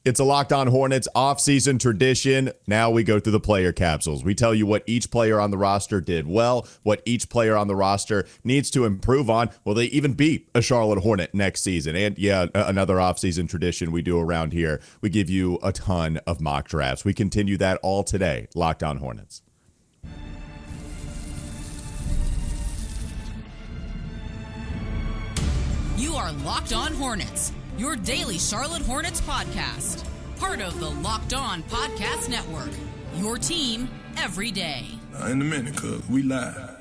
It's a Locked On Hornets offseason tradition. Now we go through the player capsules. We tell you what each player on the roster did well, what each player on the roster needs to improve on. Will they even be a Charlotte Hornet next season? And yeah, another offseason tradition we do around here. We give you a ton of mock drafts. We continue that all today. Locked On Hornets. You are Locked On Hornets, your daily Charlotte Hornets podcast. Part of the Locked On Podcast Network, your team every day. In a minute, cuz we live.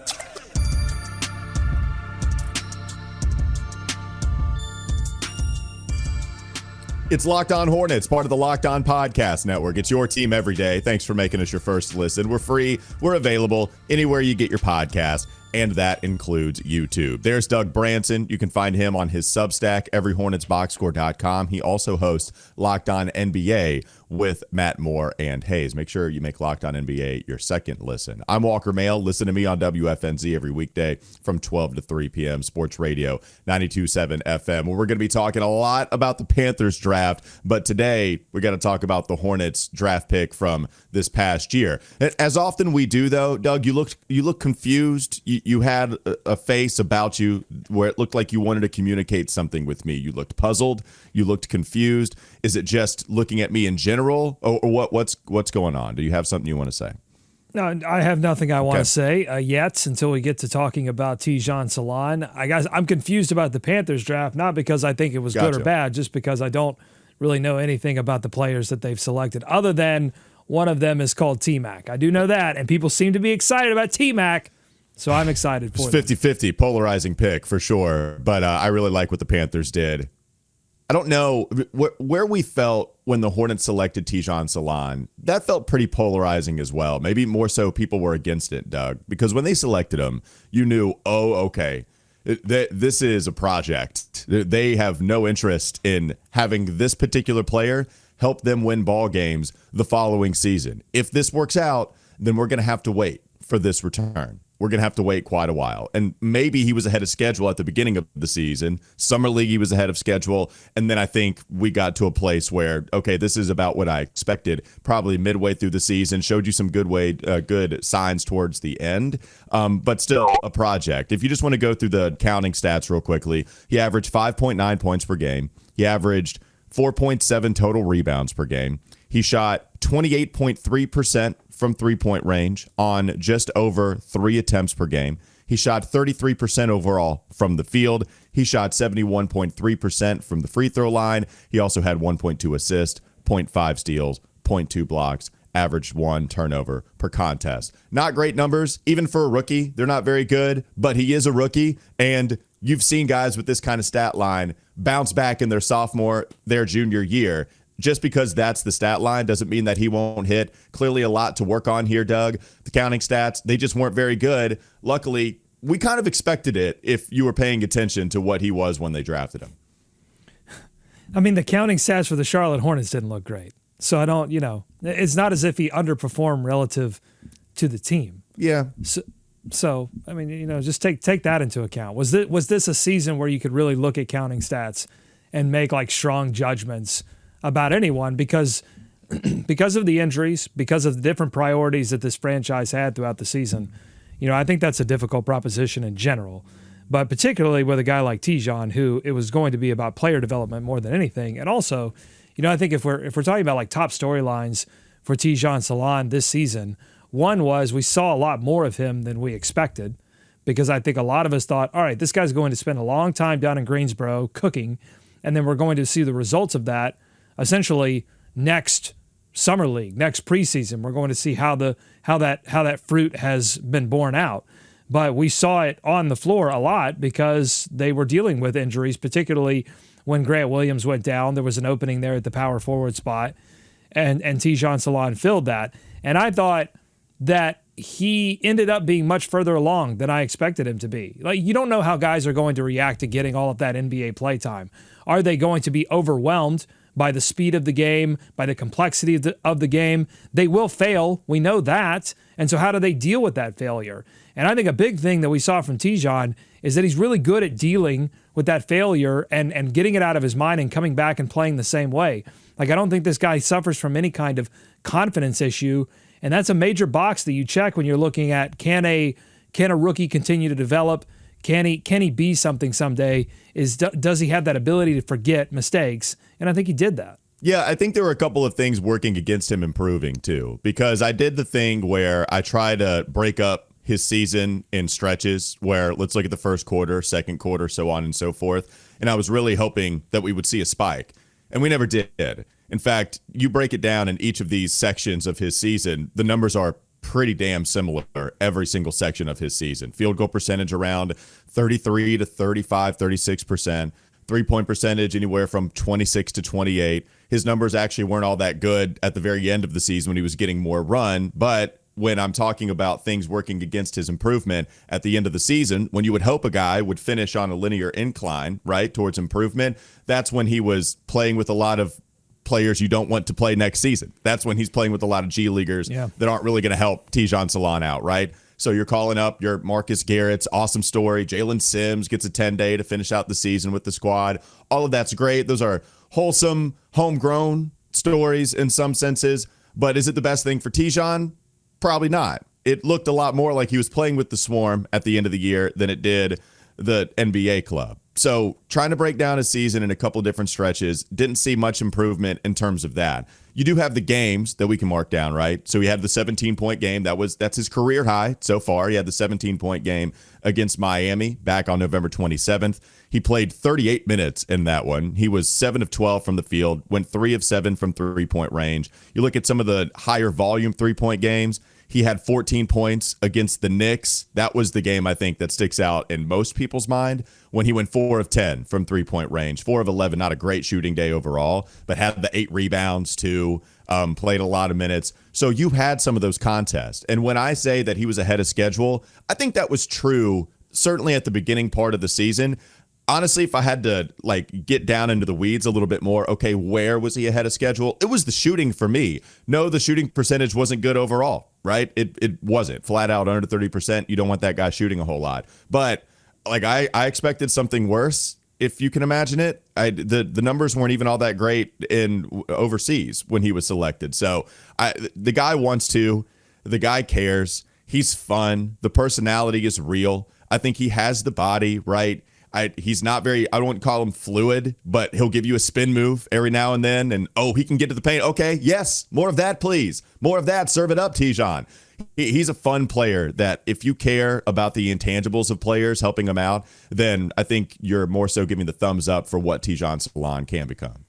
It's Locked On Hornets, part of the Locked On Podcast Network. It's your team every day. Thanks for making us your first listen. We're free. We're available anywhere you get your podcast, and that includes YouTube. There's Doug Branson. You can find him on his Substack, everyhornetsboxscore.com. He also hosts Locked On NBA with Matt Moore and Hayes. Make sure you make Locked On NBA your second listen. I'm Walker Mail. Listen to me on WFNZ every weekday from 12 to 3 p.m. Sports Radio 92.7 FM. Where we're going to be talking a lot about the Panthers draft, but today we're going to talk about the Hornets draft pick from this past year. As often we do, though, Doug, you look confused. You had a face about you where it looked like you wanted to communicate something with me. You looked puzzled. You looked confused. Is it just looking at me in general, or what's going on? Do you have something you want to say? No, I have nothing I want to say yet until we get to talking about Tidjane Salaun. I'm confused about the Panthers draft, not because I think it was good or bad, just because I don't really know anything about the players that they've selected, other than one of them is called T-Mac. I do know that, and people seem to be excited about T-Mac, so I'm excited for it. It's 50-50, polarizing pick for sure, but I really like what the Panthers did. I don't know where we felt when the Hornets selected Tidjane Salaun. That felt pretty polarizing as well. Maybe more so people were against it, Doug, because when they selected him, you knew, oh, okay, this is a project. They have no interest in having this particular player help them win ball games the following season. If this works out, then we're going to have to wait for this return. We're going to have to wait quite a while. And maybe he was ahead of schedule at the beginning of the season. Summer League, he was ahead of schedule. And then I think we got to a place where, okay, this is about what I expected. Probably midway through the season, showed you some good signs towards the end, but still a project. If you just want to go through the counting stats real quickly, he averaged 5.9 points per game. He averaged 4.7 total rebounds per game. He shot 28.3% from three-point range on just over 3 attempts per game. He shot 33% overall from the field. He shot 71.3% from the free throw line. He also had 1.2 assists, 0.5 steals, 0.2 blocks, averaged 1 turnover per contest. Not great numbers, even for a rookie. They're not very good, but he is a rookie, and you've seen guys with this kind of stat line bounce back in their junior year. Just because that's the stat line doesn't mean that he won't hit. Clearly a lot to work on here, Doug. The counting stats, they just weren't very good. Luckily, we kind of expected it if you were paying attention to what he was when they drafted him. I mean, the counting stats for the Charlotte Hornets didn't look great. So I don't, it's not as if he underperformed relative to the team. Yeah. So I mean, just take that into account. Was this a season where you could really look at counting stats and make like strong judgments about anyone because of the injuries, because of the different priorities that this franchise had throughout the season? I think that's a difficult proposition in general, but particularly with a guy like Tidjane, who it was going to be about player development more than anything. And also, I think if we're talking about like top storylines for Tidjane Salaun this season, one was we saw a lot more of him than we expected, because I think a lot of us thought, all right, this guy's going to spend a long time down in Greensboro cooking, and then we're going to see the results of that essentially next summer league, next preseason. We're going to see how that fruit has been borne out. But we saw it on the floor a lot because they were dealing with injuries, particularly when Grant Williams went down. There was an opening there at the power forward spot, and Tidjane Salaun filled that. And I thought that he ended up being much further along than I expected him to be. Like, you don't know how guys are going to react to getting all of that NBA playtime. Are they going to be overwhelmed by the speed of the game, by the complexity of the game? They will fail. We know that. And so how do they deal with that failure? And I think a big thing that we saw from Tidjane is that he's really good at dealing with that failure and getting it out of his mind and coming back and playing the same way. Like, I don't think this guy suffers from any kind of confidence issue. And that's a major box that you check when you're looking at, can a rookie continue to develop? Can he be something someday? Does he have that ability to forget mistakes? And I think he did that. Yeah, I think there were a couple of things working against him improving too, because I did the thing where I try to break up his season in stretches where let's look at the first quarter, second quarter, so on and so forth. And I was really hoping that we would see a spike, and we never did. In fact, you break it down in each of these sections of his season, the numbers are pretty damn similar every single section of his season. Field goal percentage around 33 to 35, 36%. Three-point percentage anywhere from 26 to 28. His numbers actually weren't all that good at the very end of the season when he was getting more run. But when I'm talking about things working against his improvement at the end of the season, when you would hope a guy would finish on a linear incline, right, towards improvement, that's when he was playing with a lot of players you don't want to play next season. That's when he's playing with a lot of G Leaguers that aren't really going to help Tidjane Salaun out, right? So you're calling up your Marcus Garrett's awesome story. Jalen Sims gets a 10-day to finish out the season with the squad. All of that's great. Those are wholesome, homegrown stories in some senses. But is it the best thing for Tidjane? Probably not. It looked a lot more like he was playing with the Swarm at the end of the year than it did the NBA club. So trying to break down his season in a couple of different stretches, didn't see much improvement in terms of that. You do have the games that we can mark down, right? So he had the 17-point game. That's his career high so far. He had the 17-point game against Miami back on November 27th. He played 38 minutes in that one. He was 7 of 12 from the field, went 3 of 7 from three-point range. You look at some of the higher volume three-point games, he had 14 points against the Knicks. That was the game, I think, that sticks out in most people's mind when he went 4 of 10 from three-point range. 4 of 11, not a great shooting day overall, but had the 8 rebounds too, played a lot of minutes. So you had some of those contests. And when I say that he was ahead of schedule, I think that was true, certainly at the beginning part of the season. Honestly, if I had to get down into the weeds a little bit more, okay, where was he ahead of schedule? It was the shooting for me. No, the shooting percentage wasn't good overall, right? It wasn't. Flat out under 30%. You don't want that guy shooting a whole lot. But I expected something worse, if you can imagine it. The numbers weren't even all that great in overseas when he was selected. So the guy wants to. The guy cares. He's fun. The personality is real. I think he has the body, right? He's not very, I wouldn't call him fluid, but he'll give you a spin move every now and then. And, he can get to the paint. Okay, yes, more of that, please. More of that. Serve it up, Tidjane. He's a fun player that if you care about the intangibles of players helping him out, then I think you're more so giving the thumbs up for what Tidjane Salaun can become.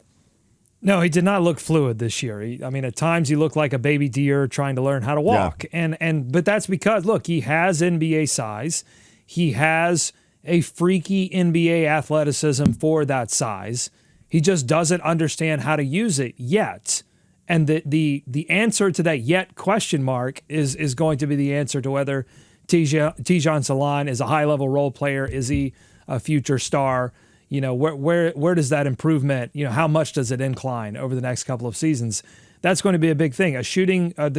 No, he did not look fluid this year. At times he looked like a baby deer trying to learn how to walk. Yeah. But that's because, look, he has NBA size. He has a freaky NBA athleticism for that size. He just doesn't understand how to use it yet. And the answer to that yet question mark is going to be the answer to whether Tidjane Salaun is a high-level role player. Is he a future star? Where does that improvement, how much does it incline over the next couple of seasons? That's going to be a big thing. The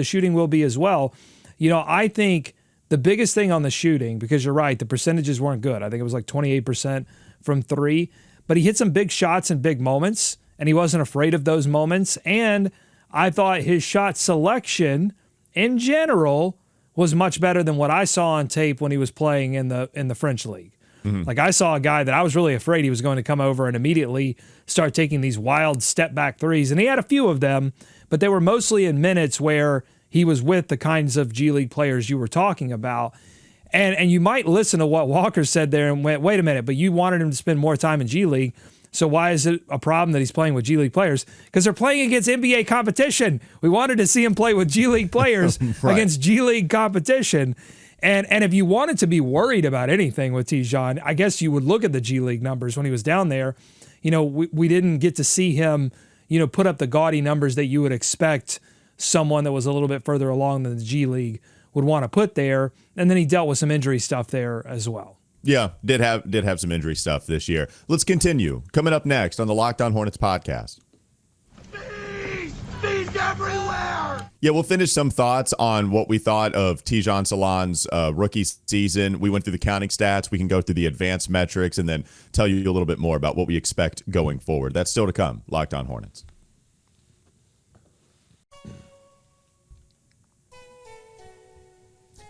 shooting will be as well. I think the biggest thing on the shooting, because you're right, the percentages weren't good. I think it was like 28% from 3, but he hit some big shots in big moments, and he wasn't afraid of those moments. And I thought his shot selection in general was much better than what I saw on tape when he was playing in the French league. Mm-hmm. I saw a guy that I was really afraid he was going to come over and immediately start taking these wild step back threes. And he had a few of them, but they were mostly in minutes where he was with the kinds of G League players you were talking about. And you might listen to what Walker said there and went, wait a minute, but you wanted him to spend more time in G League. So why is it a problem that he's playing with G League players? Because they're playing against NBA competition. We wanted to see him play with G League players right. against G League competition. And if you wanted to be worried about anything with Tidjane, I guess you would look at the G League numbers when he was down there. We didn't get to see him, put up the gaudy numbers that you would expect someone that was a little bit further along than the G League would want to put there. And then he dealt with some injury stuff there as well. Yeah, did have some injury stuff this year. Let's continue. Coming up next on the Locked On Hornets podcast. Bees everywhere! Yeah, we'll finish some thoughts on what we thought of Tidjane Salaun's rookie season. We went through the counting stats. We can go through the advanced metrics and then tell you a little bit more about what we expect going forward. That's still to come. Locked On Hornets.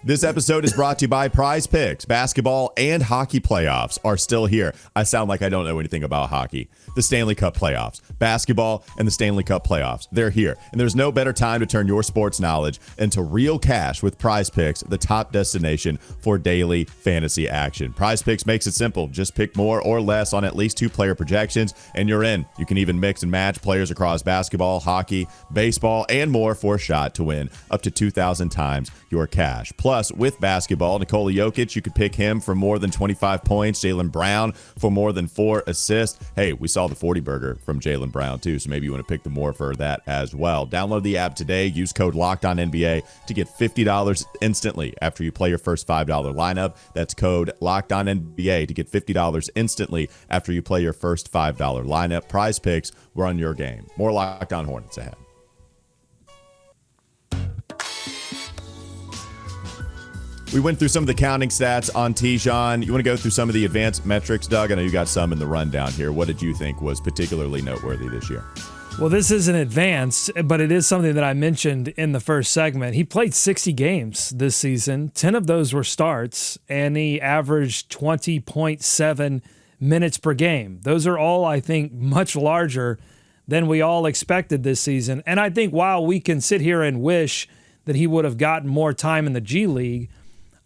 This episode is brought to you by Prize Picks. Basketball and hockey playoffs are still here. I sound like I don't know anything about hockey. The Stanley Cup playoffs, basketball, and the Stanley Cup playoffs. They're here. And there's no better time to turn your sports knowledge into real cash with Prize Picks, the top destination for daily fantasy action. Prize Picks makes it simple. Just pick more or less on at least 2-player projections, and you're in. You can even mix and match players across basketball, hockey, baseball, and more for a shot to win up to 2,000 times your cash. Plus, with basketball, Nikola Jokic, you could pick him for more than 25 points. Jaylen Brown for more than 4 assists. Hey, we saw the 40 burger from Jaylen Brown too, so maybe you want to pick the more for that as well. Download the app today. Use code LOCKEDONNBA to get $50 instantly after you play your first $5 lineup. That's code LOCKEDONNBA to get $50 instantly after you play your first $5 lineup. Prize Picks, we're on your game. More Locked On Hornets ahead. We went through some of the counting stats on Tidjane. You want to go through some of the advanced metrics, Doug? I know you got some in the rundown here. What did you think was particularly noteworthy this year? Well, this isn't advanced, but it is something that I mentioned in the first segment. He played 60 games this season. 10 of those were starts, and he averaged 20.7 minutes per game. Those are all, I think, much larger than we all expected this season. And I think while we can sit here and wish that he would have gotten more time in the G League,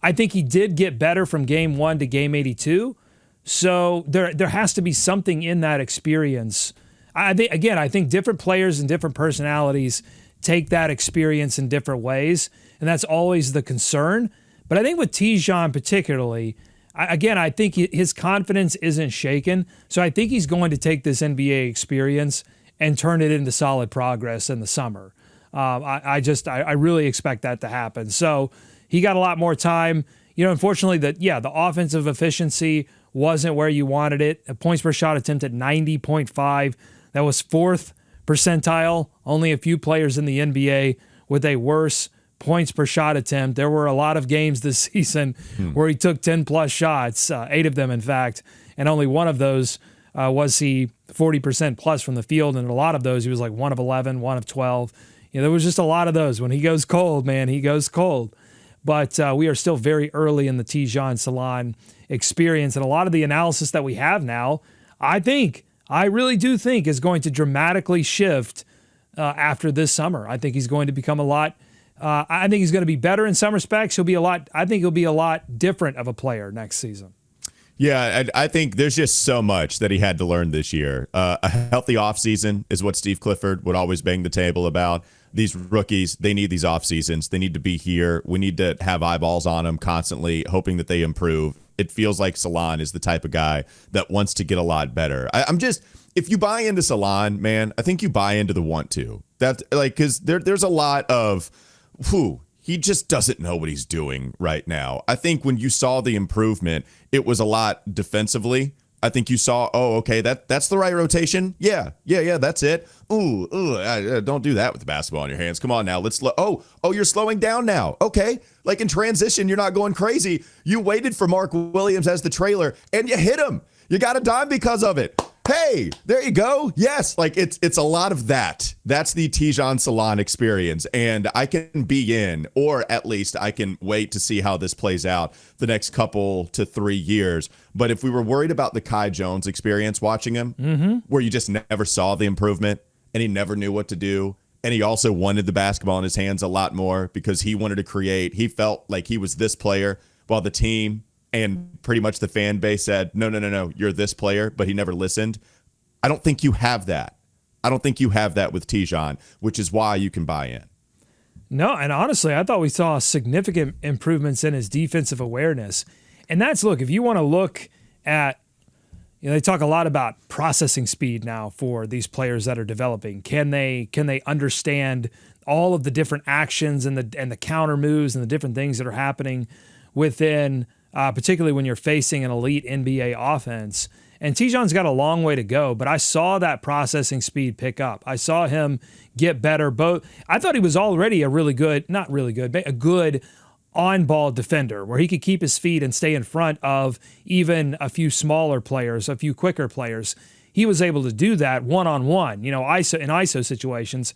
I think he did get better from game 1 to game 82. So there has to be something in that experience. I think different players and different personalities take that experience in different ways, and that's always the concern. But I think with Tidjane particularly, I think his confidence isn't shaken. So I think he's going to take this NBA experience and turn it into solid progress in the summer. I really expect that to happen. So he got a lot more time. Unfortunately, the offensive efficiency wasn't where you wanted it. Points per shot attempt at 90.5. That was 4th percentile. Only a few players in the NBA with a worse points per shot attempt. There were a lot of games this season where he took 10-plus shots, 8 of them, in fact, and only one of those was he 40% plus from the field, and a lot of those he was like 1 of 11, 1 of 12. There was just a lot of those. When he goes cold, man, he goes cold. But we are still very early in the Tidjane Salaun experience. And a lot of the analysis that we have now, I really do think is going to dramatically shift after this summer. I think he's going to become I think he's going to be better in some respects. I think he'll be a lot different of a player next season. Yeah, I think there's just so much that he had to learn this year. A healthy offseason is what Steve Clifford would always bang the table about. These rookies, they need these off seasons. They need to be here. We need to have eyeballs on them constantly, hoping that they improve. It feels like Salaun is the type of guy that wants to get a lot better. If you buy into Salaun, man, I think you buy into the want to. That's because there's a lot of, he just doesn't know what he's doing right now. I think when you saw the improvement, it was a lot defensively. I think you saw, okay, that's the right rotation. Yeah, that's it. Don't do that with the basketball in your hands. Come on now, you're slowing down now. Okay, like in transition, you're not going crazy. You waited for Mark Williams as the trailer, and you hit him. You got a dime because of it. Hey, there you go. Yes, it's a lot of that. That's the Tidjane Salaun experience, and I can be in, or at least I can wait to see how this plays out the next couple to 3 years. But if we were worried about the Kai Jones experience watching him, where you just never saw the improvement, and he never knew what to do, and he also wanted the basketball in his hands a lot more because he wanted to create. He felt like he was this player while the team and pretty much the fan base said, no, you're this player, but he never listened. I don't think you have that. I don't think you have that with Tidjane, which is why you can buy in. No, and honestly, I thought we saw significant improvements in his defensive awareness. And that's, if you want to look at, they talk a lot about processing speed now for these players that are developing. Can they understand all of the different actions and the counter moves and the different things that are happening within, particularly when you're facing an elite NBA offense? And Tidjane's got a long way to go, but I saw that processing speed pick up. I saw him get better. I thought he was already a good on-ball defender where he could keep his feet and stay in front of even a few smaller players, a few quicker players. He was able to do that one-on-one, ISO situations.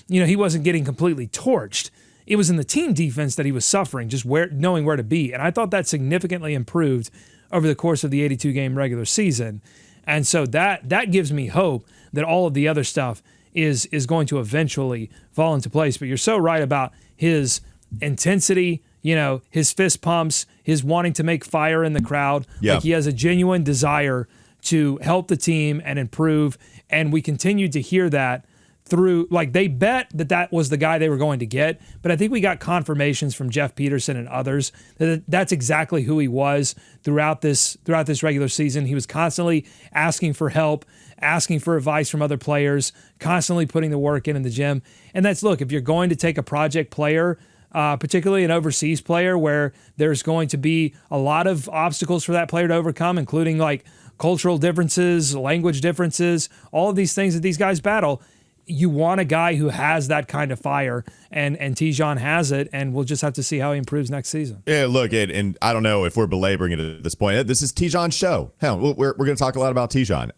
He wasn't getting completely torched It was in the team defense that he was suffering, just knowing where to be. And I thought that significantly improved over the course of the 82-game regular season. And so that gives me hope that all of the other stuff is going to eventually fall into place. But you're so right about his intensity, his fist pumps, his wanting to make fire in the crowd. Yeah. Like he has a genuine desire to help the team and improve. And we continued to hear that through, like, they bet that was the guy they were going to get, but I think we got confirmations from Jeff Peterson and others that that's exactly who he was throughout this regular season. He was constantly asking for help, asking for advice from other players, constantly putting the work in the gym. And that's, look, if you're going to take a project player, particularly an overseas player where there's going to be a lot of obstacles for that player to overcome, including like cultural differences, language differences, all of these things that these guys battle, you want a guy who has that kind of fire, and Tidjane has it, and we'll just have to see how he improves next season. Yeah, look, and I don't know if we're belaboring it at this point. This is Tidjane's show. Hell, we're going to talk a lot about Tidjane.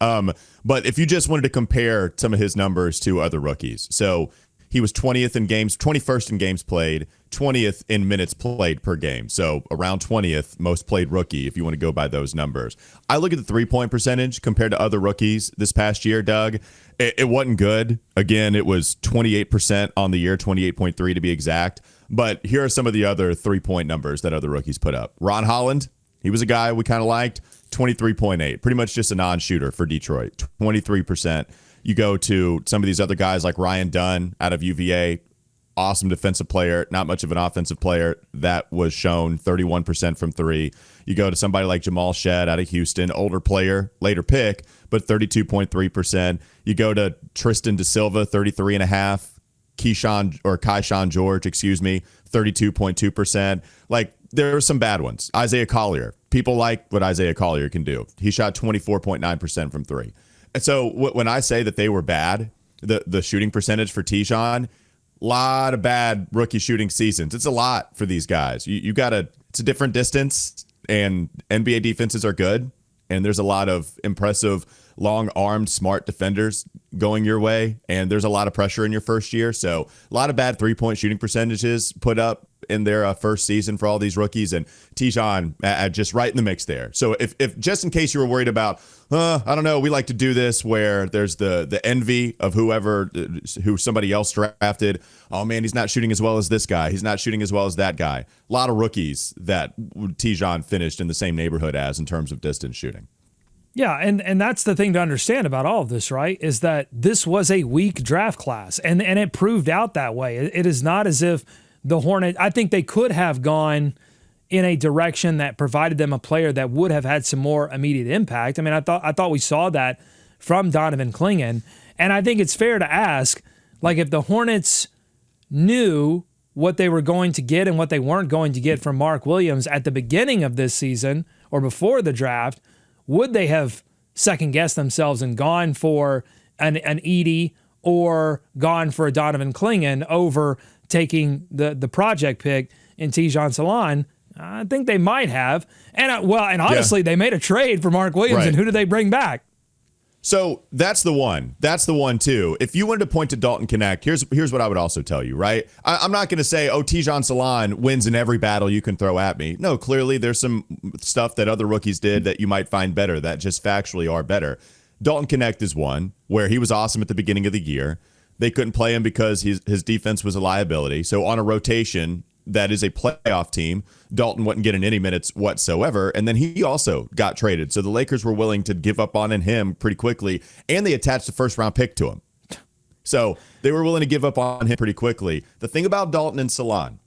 But if you just wanted to compare some of his numbers to other rookies, so he was 20th in games, 21st in games played, 20th in minutes played per game. So around 20th most played rookie, if you want to go by those numbers. I look at the 3-point percentage compared to other rookies this past year, Doug. It wasn't good. Again, it was 28% on the year, 28.3 to be exact. But here are some of the other 3-point numbers that other rookies put up. Ron Holland, he was a guy we kind of liked, 23.8. Pretty much just a non-shooter for Detroit, 23%. You go to some of these other guys like Ryan Dunn out of UVA, awesome defensive player, not much of an offensive player. That was shown 31% from three. You go to somebody like Jamal Shedd out of Houston, older player, later pick, but 32.3%. You go to Tristan Da Silva, 33.5%. Keyshawn George, 32.2%. Like, there are some bad ones. Isaiah Collier. People like what Isaiah Collier can do. He shot 24.9% from three. And so when I say that they were bad, the shooting percentage for Tidjane, a lot of bad rookie shooting seasons. It's a lot for these guys. It's a different distance, and NBA defenses are good, and there's a lot of impressive, long-armed, smart defenders going your way, and there's a lot of pressure in your first year. So a lot of bad three-point shooting percentages put up in their first season for all these rookies, and Tidjane just right in the mix there. So if just in case you were worried about, I don't know, we like to do this where there's the envy of who somebody else drafted. Oh man, he's not shooting as well as this guy. He's not shooting as well as that guy. A lot of rookies that Tidjane finished in the same neighborhood as in terms of distance shooting. Yeah, and that's the thing to understand about all of this, right, is that this was a weak draft class, and it proved out that way. It is not as if the Hornets, I think they could have gone in a direction that provided them a player that would have had some more immediate impact. I mean, I thought we saw that from Donovan Clingan, and I think it's fair to ask, like, if the Hornets knew what they were going to get and what they weren't going to get from Mark Williams at the beginning of this season or before the draft, would they have second-guessed themselves and gone for an Edey or gone for a Donovan Clingan over taking the project pick in Tidjane Salaun? I think they might have. And honestly, They made a trade for Mark Williams, right. And who did they bring back? So that's the one. That's the one, too. If you wanted to point to Dalton Knecht, here's what I would also tell you, right? I'm not going to say, Tidjane Salaun wins in every battle you can throw at me. No, clearly there's some stuff that other rookies did that you might find better, that just factually are better. Dalton Knecht is one where he was awesome at the beginning of the year. They couldn't play him because his defense was a liability. So on a rotation that is a playoff team, Dalton wasn't getting any minutes whatsoever. And then he also got traded. So the Lakers were willing to give up on him pretty quickly, and they attached a first-round pick to him. So they were willing to give up on him pretty quickly. The thing about Dalton and Salaun,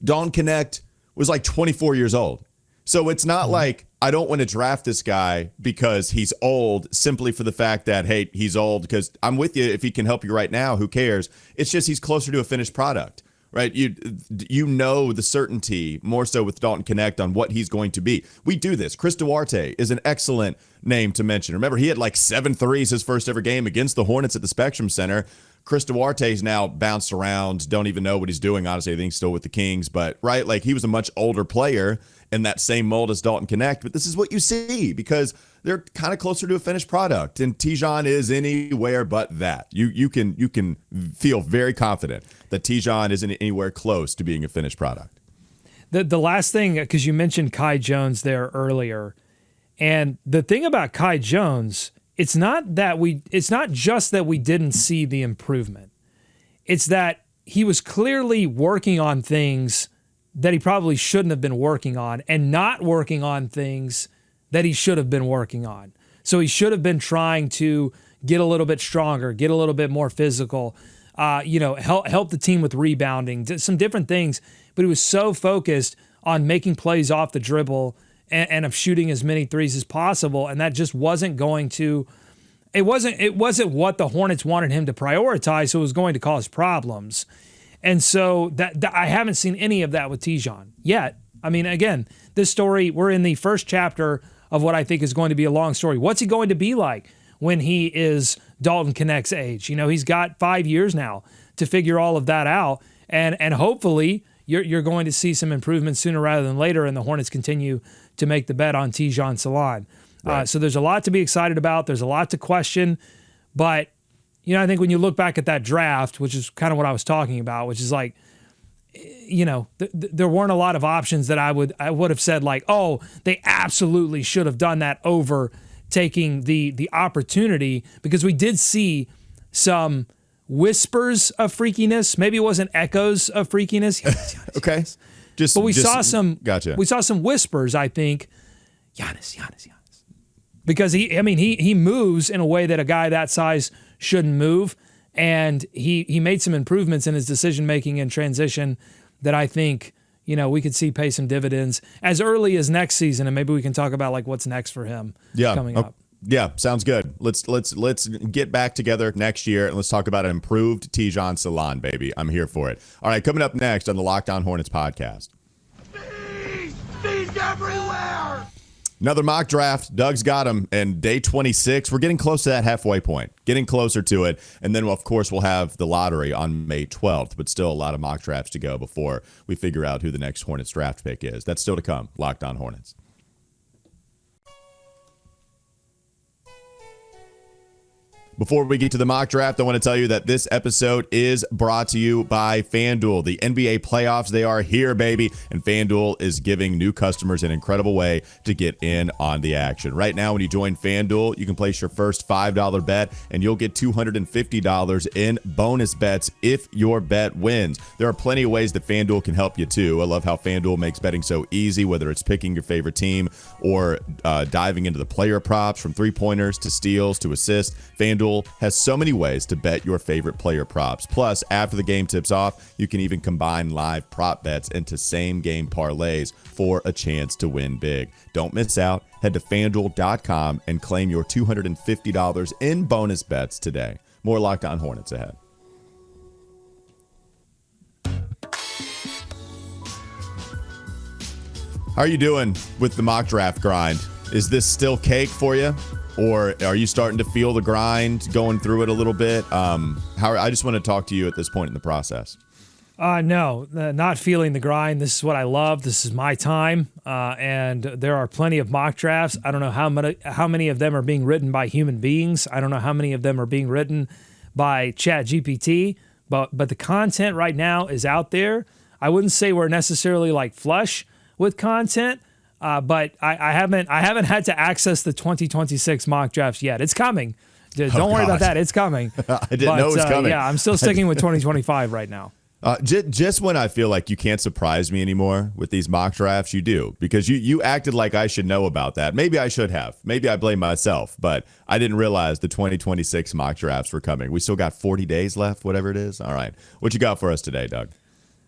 Dalton Knecht was like 24 years old. So it's not like I don't want to draft this guy because he's old simply for the fact that, hey, he's old, because I'm with you. If he can help you right now, who cares? It's just he's closer to a finished product. Right, you know the certainty more so with Dalton Knecht on what he's going to be. We do this. Chris Duarte is an excellent name to mention. Remember, he had like 7 threes his first ever game against the Hornets at the Spectrum Center. Chris Duarte's now bounced around, don't even know what he's doing. Honestly, I think he's still with the Kings, but right, like he was a much older player in that same mold as Dalton Knecht. But this is what you see because they're kind of closer to a finished product, and Tidjane is anywhere but that. You can feel very confident that Tidjane isn't anywhere close to being a finished product. The last thing, because you mentioned Kai Jones there earlier, and the thing about Kai Jones, it's not just that we didn't see the improvement. It's that he was clearly working on things that he probably shouldn't have been working on and not working on things that he should have been working on. So he should have been trying to get a little bit stronger, get a little bit more physical, help the team with rebounding, some different things. But he was so focused on making plays off the dribble and of shooting as many threes as possible. And that just wasn't going to, it wasn't what the Hornets wanted him to prioritize. So it was going to cause problems. And so that I haven't seen any of that with Tidjane yet. I mean, again, this story, we're in the first chapter of what I think is going to be a long story. What's he going to be like when he is Dalton Knecht's age? He's got 5 years now to figure all of that out. And hopefully you're going to see some improvements sooner rather than later, and the Hornets continue to make the bet on Tidjane Salaun. Right. So there's a lot to be excited about. There's a lot to question. But I think when you look back at that draft, which is kind of what I was talking about, which is like, there weren't a lot of options that I would have said like, oh, they absolutely should have done that over taking the opportunity, because we did see some whispers of freakiness. Maybe it wasn't echoes of freakiness. Okay. But we saw some. Gotcha. We saw some whispers. I think, Giannis, because he moves in a way that a guy that size shouldn't move, and he made some improvements in his decision making and transition that I think we could see pay some dividends as early as next season, and maybe we can talk about like what's next for him coming up. Yeah, sounds good. Let's get back together next year and let's talk about an improved Tidjane Salaun, baby. I'm here for it. All right, coming up next on the Locked On Hornets podcast. Bees everywhere! Another mock draft. Doug's got him. And day 26, we're getting close to that halfway point, getting closer to it. And then, of course, we'll have the lottery on May 12th, but still a lot of mock drafts to go before we figure out who the next Hornets draft pick is. That's still to come. Locked On Hornets. Before we get to the mock draft, I want to tell you that this episode is brought to you by FanDuel. The NBA playoffs, they are here, baby, and FanDuel is giving new customers an incredible way to get in on the action. Right now, when you join FanDuel, you can place your first $5 bet, and you'll get $250 in bonus bets if your bet wins. There are plenty of ways that FanDuel can help you, too. I love how FanDuel makes betting so easy, whether it's picking your favorite team or diving into the player props, from three-pointers to steals to assists. FanDuel has so many ways to bet your favorite player props. Plus, after the game tips off, you can even combine live prop bets into same-game parlays for a chance to win big. Don't miss out. Head to FanDuel.com and claim your $250 in bonus bets today. More Locked On Hornets ahead. How are you doing with the mock draft grind? Is this still cake for you? Or are you starting to feel the grind, going through it a little bit? I just want to talk to you at this point in the process. No, not feeling the grind. This is what I love. This is my time. And there are plenty of mock drafts. I don't know how many of them are being written by human beings. I don't know how many of them are being written by ChatGPT. But the content right now is out there. I wouldn't say we're necessarily like flush with content. But I haven't had to access the 2026 mock drafts yet. It's coming. Don't worry about that. It's coming. I didn't know it was coming. Yeah, I'm still sticking with 2025 right now. Just when I feel like you can't surprise me anymore with these mock drafts, you do, because you acted like I should know about that. Maybe I should have. Maybe I blame myself, but I didn't realize the 2026 mock drafts were coming. We still got 40 days left, whatever it is. All right. What you got for us today, Doug?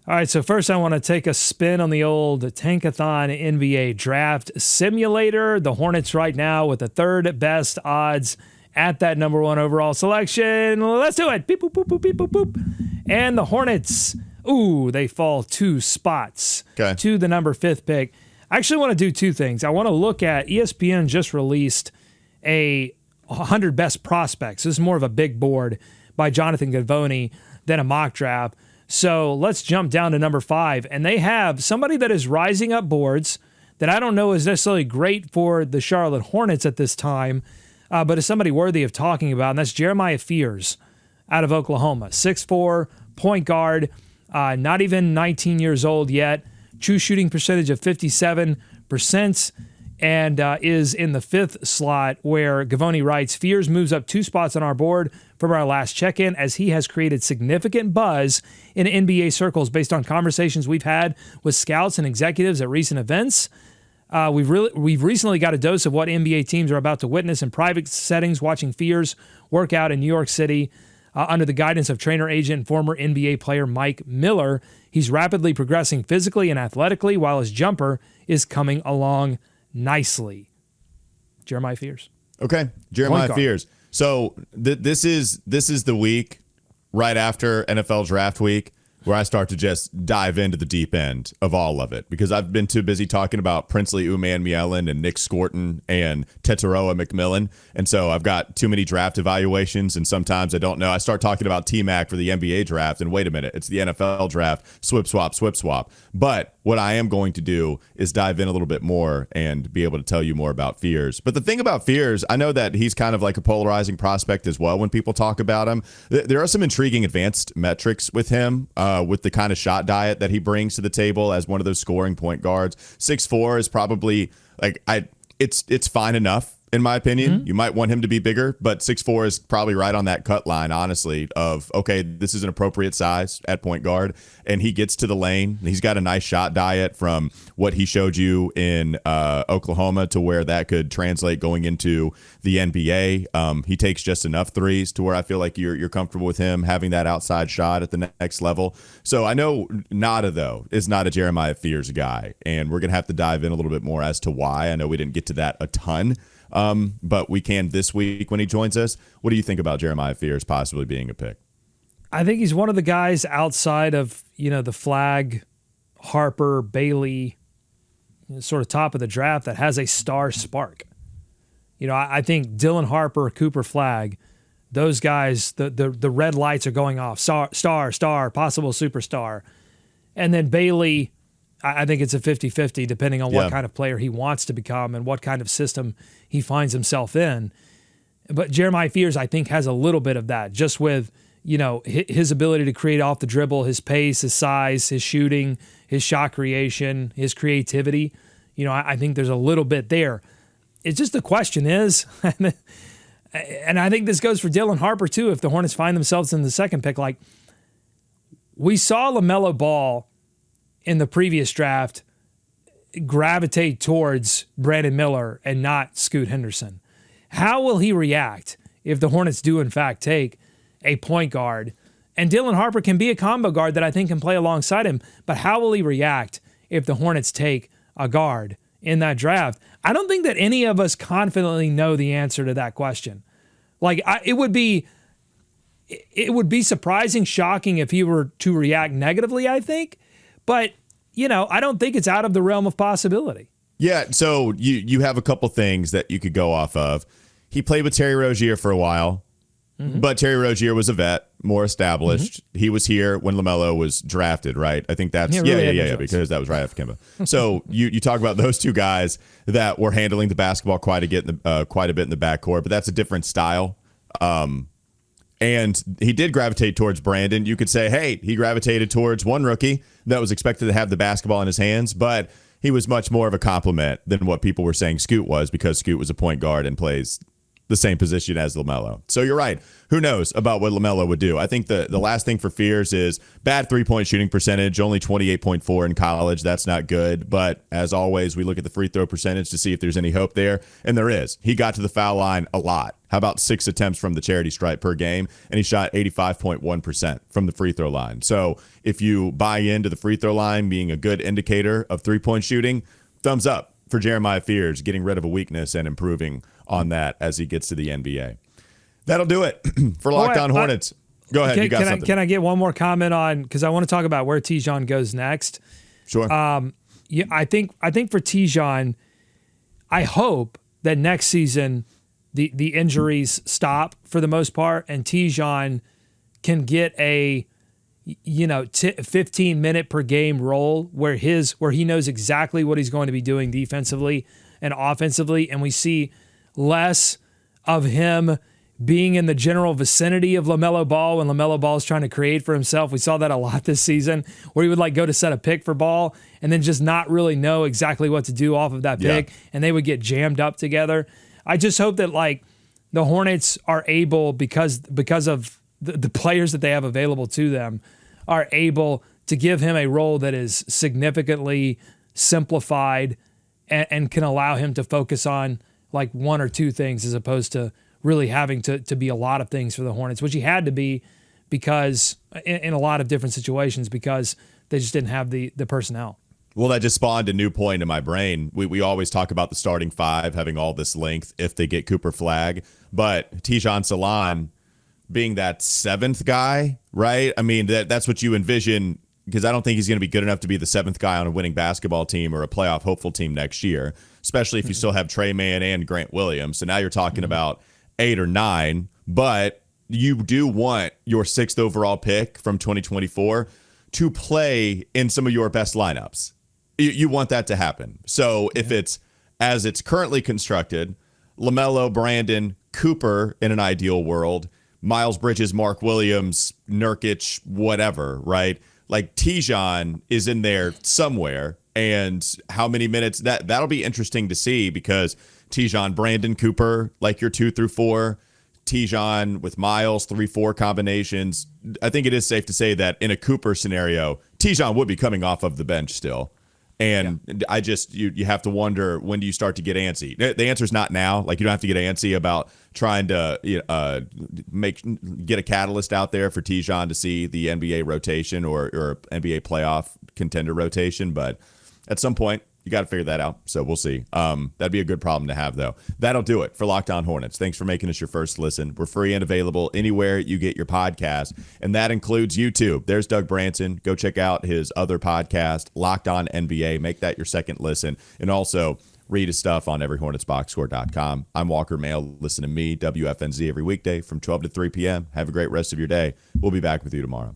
All right, so first I want to take a spin on the old Tankathon NBA Draft Simulator. The Hornets right now with the third best odds at that number one overall selection. Let's do it. Beep, boop, boop, boop, beep, boop, boop. And the Hornets, they fall 2 spots to the number 5th pick. I actually want to do 2 things. I want to look at ESPN just released a 100 best prospects. This is more of a big board. by Jonathan Givony than a mock draft. So let's jump down to number 5. And they have somebody that is rising up boards that I don't know is necessarily great for the Charlotte Hornets at this time, but is somebody worthy of talking about, and that's Jeremiah Fears out of Oklahoma. 6'4", point guard, not even 19 years old yet. True shooting percentage of 57%, and is in the 5th slot, where Givony writes, Fears moves up 2 spots on our board from our last check-in, as he has created significant buzz in NBA circles based on conversations we've had with scouts and executives at recent events. We've recently got a dose of what NBA teams are about to witness in private settings, watching Fears work out in New York City under the guidance of trainer, agent, and former NBA player Mike Miller. He's rapidly progressing physically and athletically, while his jumper is coming along nicely. Jeremiah Fears. Okay, Jeremiah Fears. So this is the week right after NFL draft week where I start to just dive into the deep end of all of it, because I've been too busy talking about Princely Uman-Mielen and Nick Scorton and Tetaroa McMillan. And so I've got too many draft evaluations, and sometimes I don't know. I start talking about T-Mac for the NBA draft, and wait a minute, it's the NFL draft, swip, swap. But what I am going to do is dive in a little bit more and be able to tell you more about Fears. But the thing about Fears, I know that he's kind of like a polarizing prospect as well when people talk about him. There are some intriguing advanced metrics with him, with the kind of shot diet that he brings to the table as one of those scoring point guards. 6'4" is probably it's fine enough. In my opinion, you might want him to be bigger, but 6'4" is probably right on that cut line, honestly, of, okay, this is an appropriate size at point guard, and he gets to the lane. He's got a nice shot diet from what he showed you in Oklahoma to where that could translate going into the NBA. He takes just enough threes to where I feel like you're comfortable with him having that outside shot at the next level. So I know Nada, though, is not a Jeremiah Fears guy, and we're going to have to dive in a little bit more as to why. I know we didn't get to that a ton. But we can this week when he joins us. What do you think about Jeremiah Fears possibly being a pick? I think he's one of the guys outside of, the Flag, Harper, Bailey, sort of top of the draft that has a star spark. I think Dylan Harper, Cooper Flag, those guys, the red lights are going off. Star, possible superstar. And then Bailey, I think it's a 50-50 depending on what kind of player he wants to become and what kind of system he finds himself in. But Jeremiah Fears, I think, has a little bit of that, just with, his ability to create off the dribble, his pace, his size, his shooting, his shot creation, his creativity. I think there's a little bit there. It's just the question is, and I think this goes for Dylan Harper too, if the Hornets find themselves in the second pick, like we saw LaMelo Ball in the previous draft gravitate towards Brandon Miller and not Scoot Henderson. How will he react if the Hornets do in fact take a point guard? And Dylan Harper can be a combo guard that I think can play alongside him, but how will he react if the Hornets take a guard in that draft? I don't think that any of us confidently know the answer to that question. It would be surprising, shocking if he were to react negatively, I think. But, I don't think it's out of the realm of possibility. Yeah, so you have a couple things that you could go off of. He played with Terry Rozier for a while, but Terry Rozier was a vet, more established. He was here when LaMelo was drafted, right? I think that's, because that was right after Kemba. So you talk about those two guys that were handling the basketball quite a bit in the backcourt, but that's a different style. And he did gravitate towards Brandon. You could say, hey, he gravitated towards one rookie that was expected to have the basketball in his hands, but he was much more of a compliment than what people were saying Scoot was, because Scoot was a point guard and plays the same position as LaMelo. So you're right. Who knows about what LaMelo would do? I think the last thing for Fears is bad three-point shooting percentage, only 28.4 in college. That's not good. But as always, we look at the free throw percentage to see if there's any hope there. And there is. He got to the foul line a lot. How about 6 attempts from the charity stripe per game? And he shot 85.1% from the free throw line. So if you buy into the free throw line being a good indicator of three-point shooting, thumbs up for Jeremiah Fears, getting rid of a weakness and improving on that as he gets to the NBA. That'll do it for Locked On Hornets. Go ahead. You got something. Can I get one more comment on, because I want to talk about where Tidjane goes next? Sure. I think for Tidjane, I hope that next season the injuries stop for the most part, and Tidjane can get a 15-minute per game role where he knows exactly what he's going to be doing defensively and offensively, and we see less of him being in the general vicinity of LaMelo Ball when LaMelo Ball is trying to create for himself. We saw that a lot this season, where he would go to set a pick for Ball and then just not really know exactly what to do off of that pick, and they would get jammed up together. I just hope that the Hornets are able, because of the players that they have available to them, are able to give him a role that is significantly simplified and can allow him to focus on one or two things as opposed to really having to be a lot of things for the Hornets, which he had to be because in a lot of different situations because they just didn't have the personnel. Well, that just spawned a new point in my brain. We always talk about the starting five having all this length if they get Cooper Flagg, but Tidjane Salaun being that seventh guy, right? I mean, that's what you envision, because I don't think he's going to be good enough to be the seventh guy on a winning basketball team or a playoff hopeful team next year, especially if you still have Trey Mann and Grant Williams. So now you're talking about 8 or 9, but you do want your 6th overall pick from 2024 to play in some of your best lineups. You want that to happen. So if it's as it's currently constructed, LaMelo, Brandon, Cooper in an ideal world, Miles Bridges, Mark Williams, Nurkic, whatever, right? Tidjane is in there somewhere, and how many minutes that'll be interesting to see, because Tidjane, Brandon, Cooper, your 2 through 4, Tidjane with Miles, 3-4 combinations. I think it is safe to say that in a Cooper scenario, Tidjane would be coming off of the bench still. And I just, you have to wonder, when do you start to get antsy? The answer is not now. You don't have to get antsy about trying to get a catalyst out there for Tidjane to see the NBA rotation or NBA playoff contender rotation. But at some point, you got to figure that out. So we'll see. That'd be a good problem to have, though. That'll do it for Locked On Hornets. Thanks for making us your first listen. We're free and available anywhere you get your podcast, and that includes YouTube. There's Doug Branson. Go check out his other podcast, Locked On NBA. Make that your second listen, and also read his stuff on everyhornetsboxscore.com. I'm Walker Mail. Listen to me, WFNZ, every weekday from 12 to 3 p.m. Have a great rest of your day. We'll be back with you tomorrow.